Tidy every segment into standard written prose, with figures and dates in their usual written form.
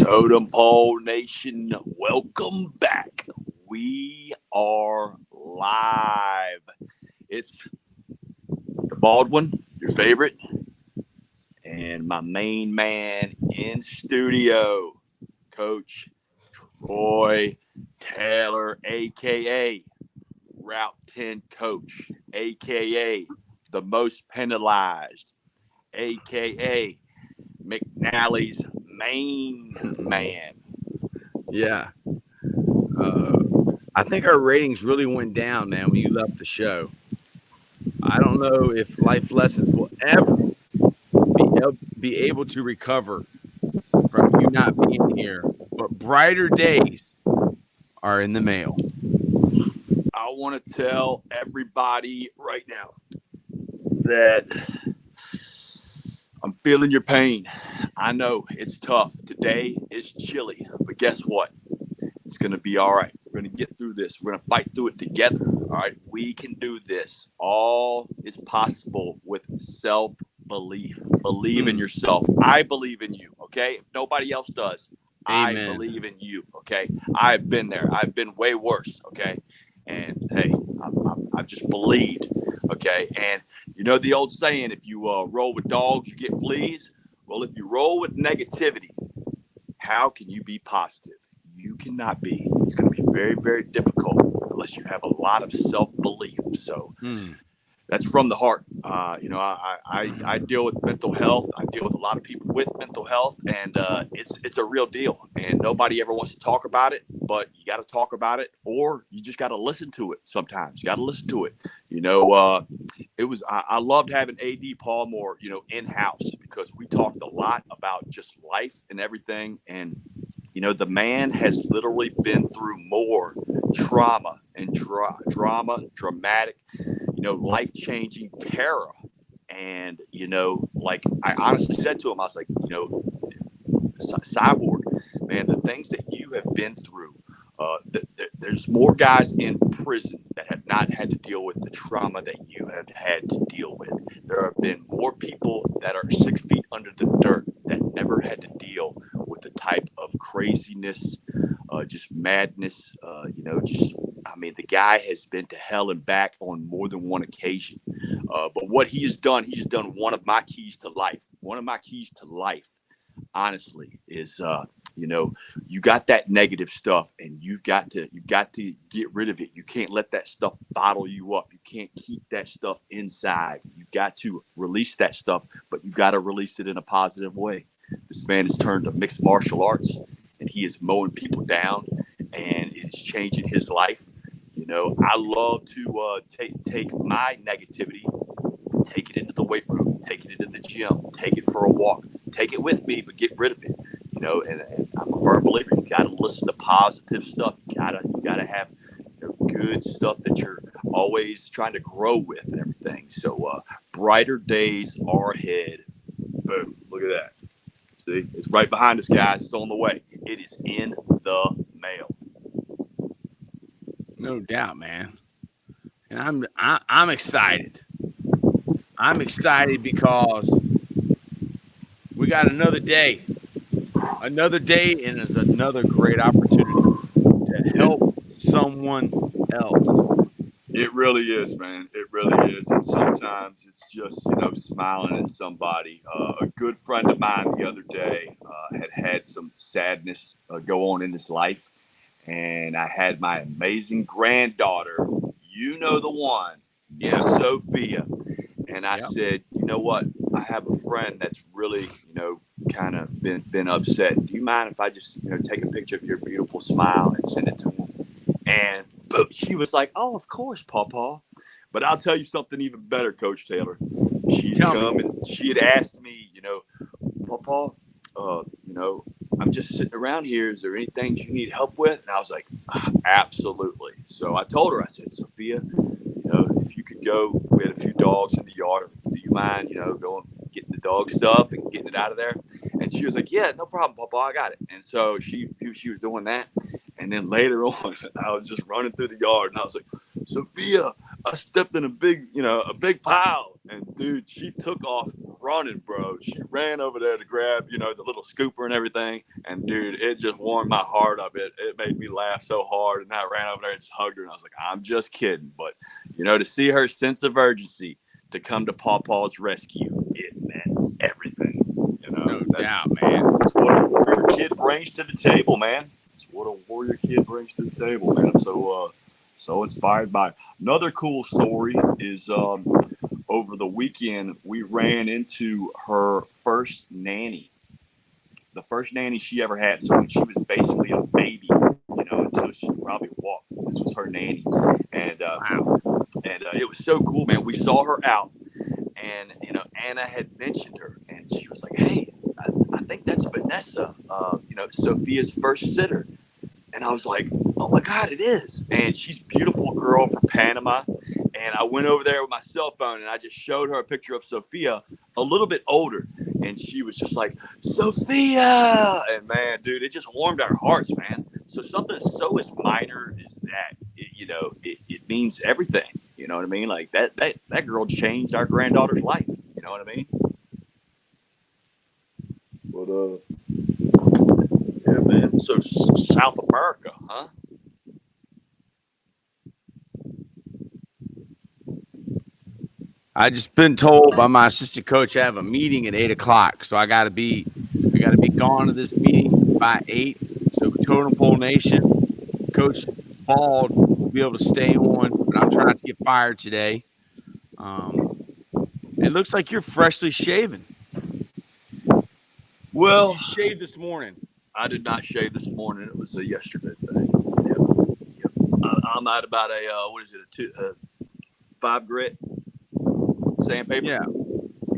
Totem Pole Nation, welcome back. We are live. It's the Baldwin, your favorite, and my main man in studio, Coach Troy Taylor, aka Route 10 Coach, aka the most penalized, aka McNally's main man. Yeah. I think our ratings really went down, man, when you left the show. I don't know if life lessons will ever be able to recover from you not being here, but brighter days are in the mail. I want to tell everybody right now that I'm feeling your pain. I know it's tough. Today is chilly, but guess what? It's going to be all right. We're going to get through this. We're going to fight through it together. All right. We can do this. All is possible with self belief. Believe in yourself. I believe in you. Okay. If nobody else does, I Amen. believe in you. Okay. I've been there. I've been way worse. Okay. And hey, I've just believed. Okay. And you know the old saying, if you roll with dogs, you get fleas. Well, if you roll with negativity, how can you be positive? You cannot be. It's going to be very, very difficult unless you have a lot of self-belief. So that's from the heart. I deal with mental health. I deal with a lot of people with mental health, and it's a real deal. And nobody ever wants to talk about it, but you got to talk about it, or you just got to listen to it. Sometimes you got to listen to it. I loved having AD Paulmore, in house because we talked a lot about just life and everything. And the man has literally been through more trauma and dramatic, life-changing terror. And, like I honestly said to him, I was like, Cyborg, man, the things that you have been through, there's more guys in prison that have not had to deal with the trauma that you have had to deal with. There have been more people that are 6 feet under the dirt that never had to deal with the type of craziness, just madness, the guy has been to hell and back on more than one occasion. But what he has done one of my keys to life. One of my keys to life, honestly, is you got that negative stuff, and you've got to get rid of it. You can't let that stuff bottle you up. You can't keep that stuff inside. You've got to release that stuff, but you've got to release it in a positive way. This man has turned to mixed martial arts, and he is mowing people down, and it is changing his life. I love to take my negativity, take it into the weight room, take it into the gym, take it for a walk, take it with me, but get rid of it. And I'm a firm believer. You got to listen to positive stuff. You gotta have good stuff that you're always trying to grow with and everything. So brighter days are ahead. Boom! Look at that. See, it's right behind us, guys. It's on the way. It is in the mail. No doubt, man. And I'm excited. I'm excited because we got another day. Another day, and it's another great opportunity to help someone else. It really is, man. It really is. And sometimes it's just, smiling at somebody. A good friend of mine the other day had some sadness go on in his life. And I had my amazing granddaughter, the one, Sophia. And I said, you know what? I have a friend that's really, kind of been upset. Do you mind if I just, take a picture of your beautiful smile and send it to him? And she was like, oh, of course, Pawpaw. But I'll tell you something even better, Coach Taylor. She'd come and she had asked me, Pawpaw, I'm just sitting around here. Is there anything you need help with? And I was like, absolutely. So I told her, I said, Sophia, if you could go, we had a few dogs in the yard. Do you mind, going, getting the dog stuff and getting it out of there? And she was like, yeah, no problem, Papa, I got it. And so she was doing that. And then later on, I was just running through the yard, and I was like, Sophia, I stepped in a big pile. And dude, she took off running, bro. She ran over there to grab, the little scooper and everything. And dude, it just warmed my heart up. It made me laugh so hard. And I ran over there and just hugged her. And I was like, I'm just kidding. But, to see her sense of urgency to come to Pawpaw's rescue, it meant everything. No doubt, man. That's what a warrior kid brings to the table, man. That's what a warrior kid brings to the table, man. I'm so inspired by it. Another cool story is over the weekend we ran into her first nanny, the first nanny she ever had. So when she was basically a baby, until she probably walked. This was her nanny, and Wow. it was so cool, man. We saw her out, and Anna had mentioned her, and she was like, "Hey, I think that's Vanessa, Sophia's first sitter." And I was like, "Oh my God, it is!" And she's a beautiful girl from Panama. And I went over there with my cell phone and I just showed her a picture of Sophia, a little bit older, and she was just like, "Sophia!" And man, dude, it just warmed our hearts, man. So something so as minor as that, it means everything. You know what I mean? Like that girl changed our granddaughter's life. You know what I mean? But yeah, man. So South America, huh? I just been told by my assistant coach I have a meeting at 8 o'clock, so I got to be gone to this meeting by 8. So Totem Pole Nation, Coach Bald will be able to stay on, but I'm trying not to get fired today. It looks like you're freshly shaven. Well, Did you shave this morning? I did not shave this morning. It was a yesterday thing. Yep. Yep. I'm at about what is it, a 5 grit sandpaper? Yeah.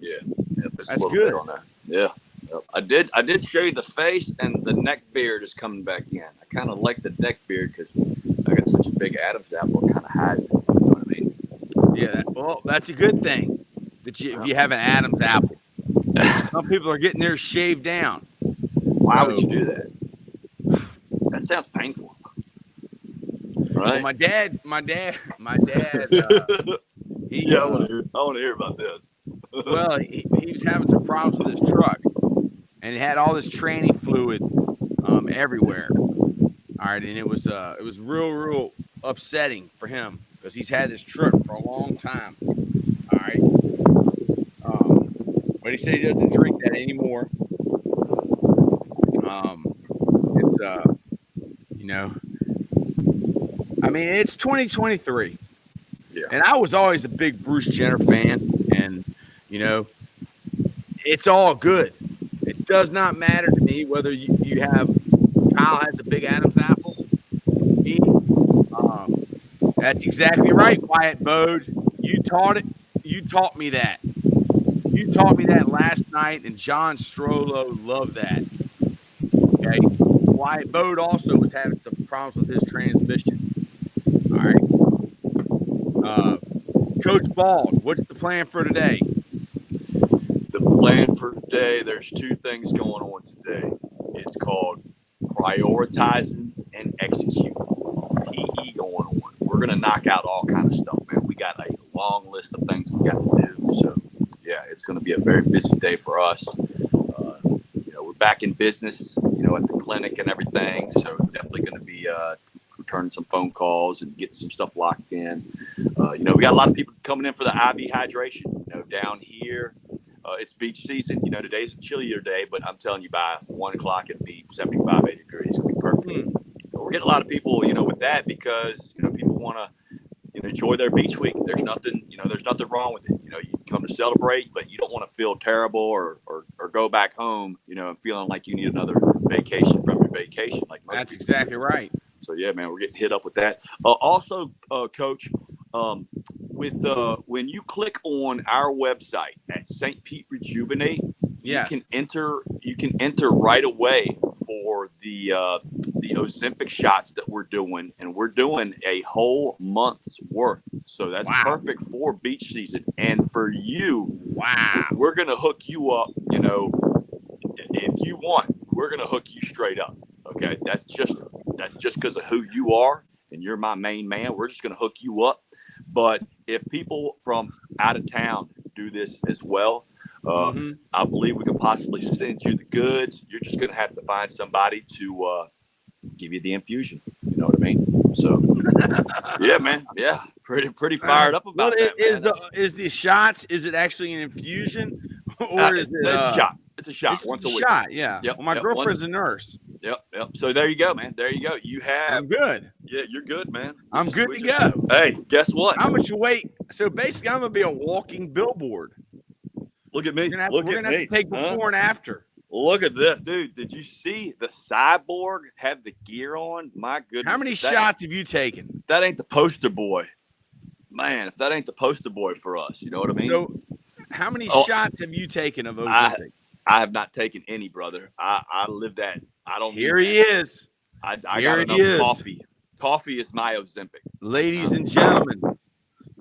Yeah. Yep, it's That's a little good. bit on there. Yeah. Yep. I did shave the face, and the neck beard is coming back in. I kind of like the neck beard because I got such a big Adam's apple. It kind of hides it. You know what I mean? Yeah. That's a good thing if you have an Adam's apple. Some people are getting theirs shaved down. Why would you do that? That sounds painful. Right? Well, my dad. Yeah, I want to hear about this. Well, he was having some problems with his truck, and it had all this tranny fluid everywhere. All right, and it was real upsetting for him because he's had this truck for a long time. All right, but he said he doesn't drink that anymore. It's I mean, it's 2023. Yeah. And I was always a big Bruce Jenner fan, and it's all good. It does not matter to me whether you have Kyle has a big Adam's apple. Me, that's exactly right, Quiet Bode. You taught it. You taught me that. You taught me that last night, and John Strollo loved that. Okay, Quiet Bode also was having some problems with his transmission. All right. Coach Bald, what's the plan for today? The plan for today, there's 2 things going on today. It's called prioritizing and execute. PE going on. We're going to knock out all kind of stuff, man. We got a long list of things we got to do. So, yeah, it's going to be a very busy day for us. We're back in business, at the clinic and everything. So, definitely going to be returning some phone calls and getting some stuff locked in. We got a lot of people coming in for the IV hydration. Down here, it's beach season. Today's a chillier day, but I'm telling you, by 1 o'clock it'll be 75, 80 degrees. It'll be perfect. We're getting a lot of people, with that because people want to enjoy their beach week. There's nothing wrong with it. You come to celebrate, but you don't want to feel terrible or go back home, and feeling like you need another vacation from your vacation. Like most That's people. exactly right. So yeah, man, we're getting hit up with that. Also, Coach, when you click on our website at St. Pete Rejuvenate, Yes. you can enter right away for the Ozempic shots that we're doing, and we're doing a whole month's worth. So that's perfect for beach season. And for you, we're gonna hook you up. If you want, we're gonna hook you straight up. Okay, that's just because of who you are, and you're my main man. We're just gonna hook you up. But if people from out of town do this as well, I believe we could possibly send you the goods. You're just going to have to find somebody to give you the infusion. You know what I mean? So, yeah, man. Yeah, pretty fired up about that, man. Is the shots? Is it actually an infusion, or is it? It's a shot. It's a shot It's once a a week. shot. Yeah. Yep. Well, my girlfriend's a nurse. Yep. So there you go, man. There you go. You have. I'm good. Yeah, you're good, man. I'm good to go. Hey, guess what? How much weight? So basically, I'm gonna be a walking billboard. Look at me. We're gonna have to take before and after. Look at this, dude. Did you see the cyborg have the gear on? My goodness. How many shots have you taken? That ain't the poster boy, man. If that ain't the poster boy for us, you know what I mean? So, how many shots have you taken of Ozempic? I have not taken any, brother. I live that. I don't. Here he is. I got enough coffee. Coffee is my Ozempic. Ladies and gentlemen,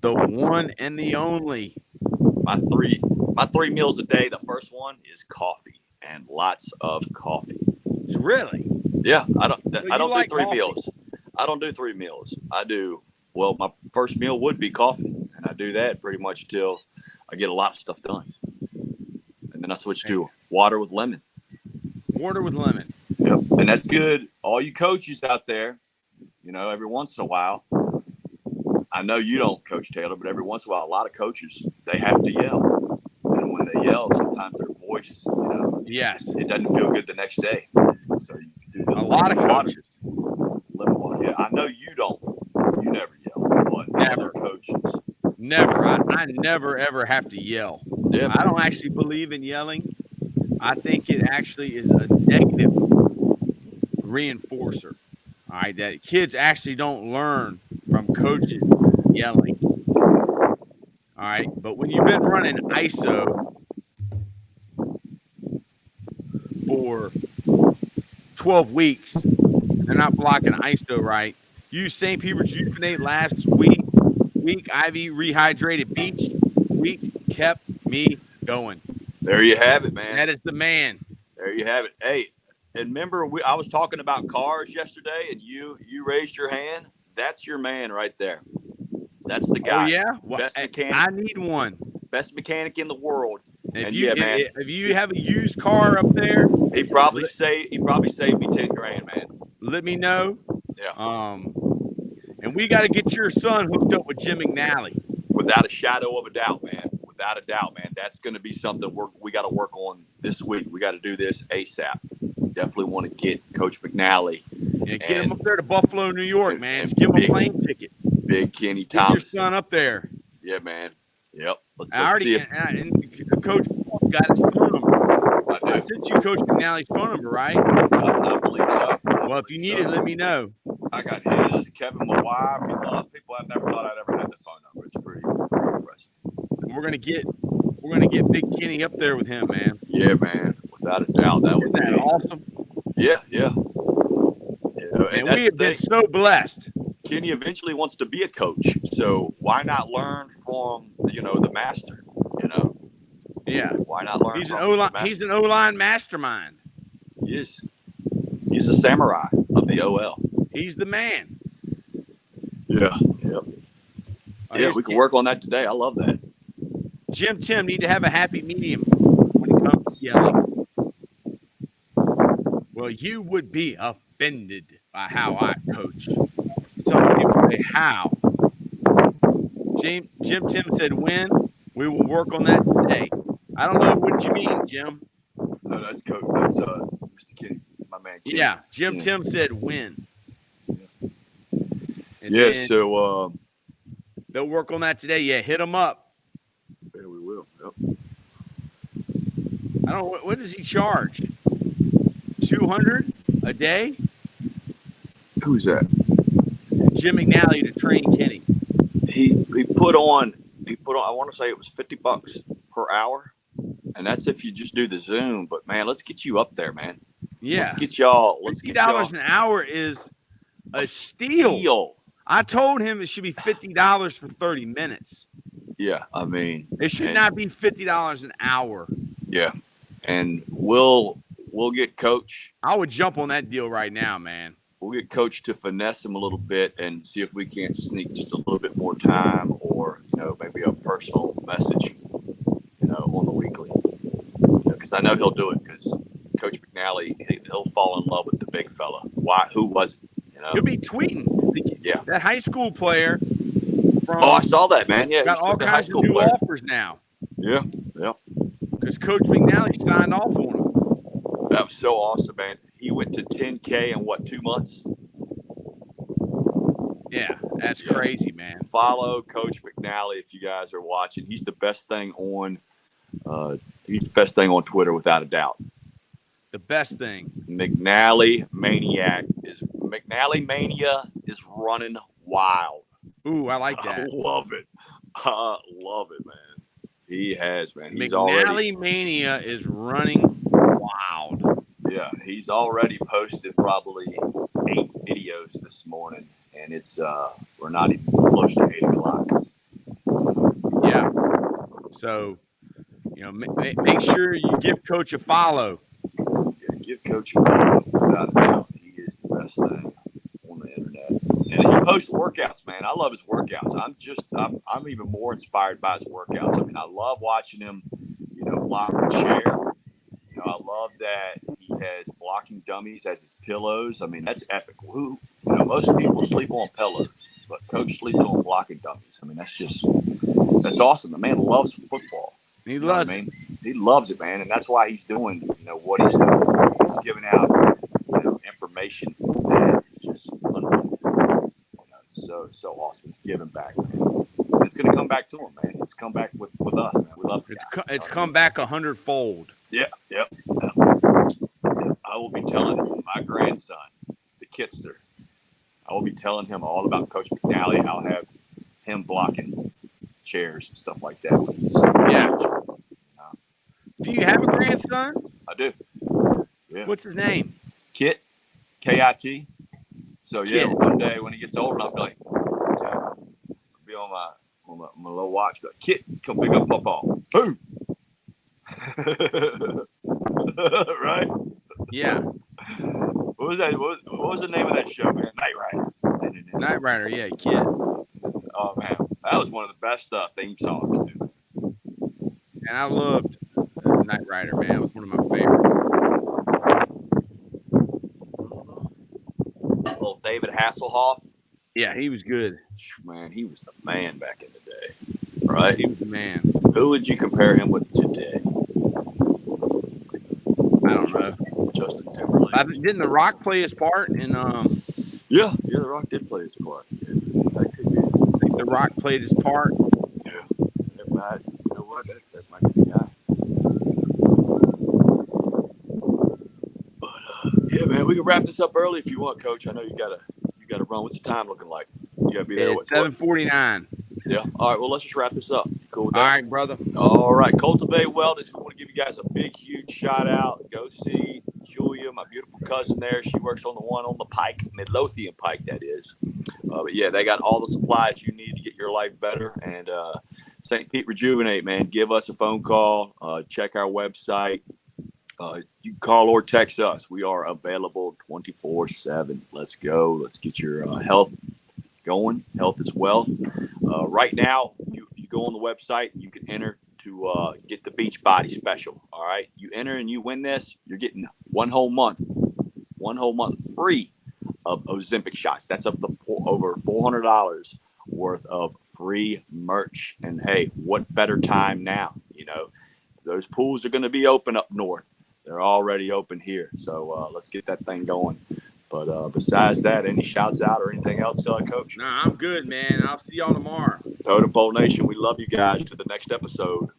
the one and the only. My three meals a day. The first one is coffee and lots of coffee. Really? Yeah, I don't do 3 coffee? meals. I don't do 3 meals. I do my first meal would be coffee, and I do that pretty much till I get a lot of stuff done, and then I switch to water with lemon. Water with lemon. Yep, and that's good. All you coaches out there, you know, every once in a while. I know you don't, Coach Taylor, but every once in a while, a lot of coaches, they have to yell. And when they yell, sometimes their voice, you know, yes, it doesn't feel good the next day. So you do a lot of coaches. Lemon water. Yeah, I know you don't. You never yell, but never. Other coaches. Never. I never, ever have to yell. Yeah. I don't actually believe in yelling. I think it actually is a negative reinforcer. All right, that kids actually don't learn from coaches yelling. All right, but when you've been running ISO for 12 weeks, they're not blocking ISO right. Use St. Pete Rejuvenate last week. IV rehydrated beach week kept me going. There you have it, man. That is the man. There you have it. Hey, and remember I was talking about cars yesterday, and you raised your hand. That's your man right there. That's the guy. Oh yeah, best mechanic. I need one. Best mechanic in the world. If you have a used car up there, he probably saved me $10,000, man. Let me know. Yeah. And we got to get your son hooked up with Jim McNally. Without a shadow of a doubt, man. Without a doubt, man. That's going to be something we got to work on this week. We got to do this ASAP. Definitely want to get Coach McNally. Yeah, get him up there to Buffalo, New York, man. Just give him a plane ticket. Big Kenny Thompson. Get your son up there. Yeah, man. Yep. Let's see if and Coach got his phone number. I sent you Coach McNally's phone number, right? I believe so. Well, if you need it, let me know. I got his. Kevin, my wife. A lot of people I never thought I'd ever had the phone number. It's pretty impressive. And we're gonna get Big Kenny up there with him, man. Yeah, man. Without a doubt, that would be awesome. Yeah. And we have been so blessed. Kenny eventually wants to be a coach, so why not learn from the master? Yeah. Why not learn? He's an O-line mastermind. He is. He's a samurai of the OL. He's the man. Yeah. Yep. Yeah, we can work on that today. I love that. Jim Tim need to have a happy medium when it comes to yelling. Well, you would be offended by how I coach. Some people say how. Jim Tim said when. We will work on that today. I don't know what you mean, Jim. No, that's Coach. That's Mr. Kenny, my man. Kenny. Yeah, Jim Tim said when. Yeah. So they'll work on that today. Yeah, hit them up. Yeah, we will. Yep. I don't know what does he charge? $200 a day? Who's that? Jim McNally to train Kenny. He put on. I want to say it was $50 per hour, and that's if you just do the Zoom. But man, let's get you up there, man. Yeah, let's get y'all. $50 an hour is a steal. I told him it should be $50 for 30 minutes. Yeah, I mean, it should not be $50 an hour. Yeah, and we'll get Coach. I would jump on that deal right now, man. We'll get Coach to finesse him a little bit and see if we can't sneak just a little bit more time, or maybe a personal message, on the weekly. because I know he'll do it because Coach McNally, he'll fall in love with the big fella. Why? Who was it? You know? He'll be tweeting. Yeah. That high school player from I saw that, man. Yeah, got he's all the high kinds of school new player. offers now. Yeah, yeah. Because Coach McNally signed off on him. That was so awesome, man. He went to 10K in what, 2 months? Yeah, that's crazy, man. Follow Coach McNally if you guys are watching. He's the best thing on. He's the best thing on Twitter without a doubt. The best thing. McNally Mania is running wild. Ooh, I like that. I love it. I love it, man. He has, man. He's McNally Mania is running wild. Yeah, he's already posted probably 8 videos this morning, and it's we're not even close to 8 o'clock. Yeah. So, you know, make sure you give Coach a follow. Yeah, give Coach a follow. Without a doubt, he is the best thing on the internet. And he posts workouts, man. I love his workouts. I'm even more inspired by his workouts. I mean, I love watching him, you know, block the chair. You know, I love that he has blocking dummies as his pillows. I mean, that's epic. You know, most people sleep on pillows, but Coach sleeps on blocking dummies. I mean, that's awesome. The man loves football. He loves it. He loves it, man, and that's why he's doing, you know, what he's doing. He's giving out, you know, information that is just unbelievable. You know, it's so awesome. He's giving back, man. It's going to come back to him, man. It's come back with us, man. We love it. It's come back 100-fold. Yeah. I will be telling my grandson, the Kitster, I will be telling him all about Coach McNally. I'll have him blocking chairs and stuff like that. Do you have a grandson? I do. Yeah. What's his name? Kit, K-I-T. So Kit. one day when he gets older, I'll be like, I'll be on my little watch, but Kit, come pick up football. Boom. Right? Yeah. What was that? What was the name of that show, man? Knight Rider. Knight Rider, yeah, Kid. Oh man, that was one of the best theme songs, dude. And I loved Knight Rider, man. It was one of my favorites. Little David Hasselhoff. Yeah, he was good. Man, he was the man back in the day, right? He was the man. Who would you compare him with today? I don't know. Justin Timberlake. Didn't The Rock play his part in Yeah, The Rock did play his part. Yeah, that could be. I think The Rock played his part. Yeah. You know what? That might be the guy. But yeah, man, we can wrap this up early if you want, Coach. I know you gotta run. What's the time looking like? You gotta be there. It's 7:49. Yeah. All right. Well, let's just wrap this up. Cool with that? All right, brother. All right. Cultivate Wellness. We want to give you guys a big, huge shout out. Go see Julia, my beautiful cousin there. She works on the one on the Pike, Midlothian Pike, that is. But yeah, they got all the supplies you need to get your life better. And St. Pete Rejuvenate, man. Give us a phone call. Check our website. You can call or text us. We are available 24/7. Let's go. Let's get your health going. Health is wealth. Right now, you go on the website. You can enter to get the Beach Body special. All right. You enter and you win this. You're getting one whole month free of Ozempic shots. That's up to over $400 worth of free merch. And hey, what better time now? You know, those pools are going to be open up north. They're already open here. So let's get that thing going. But besides that, any shouts out or anything else, Coach? No, I'm good, man. I'll see y'all tomorrow. Totem Pole Nation, we love you guys. To the next episode.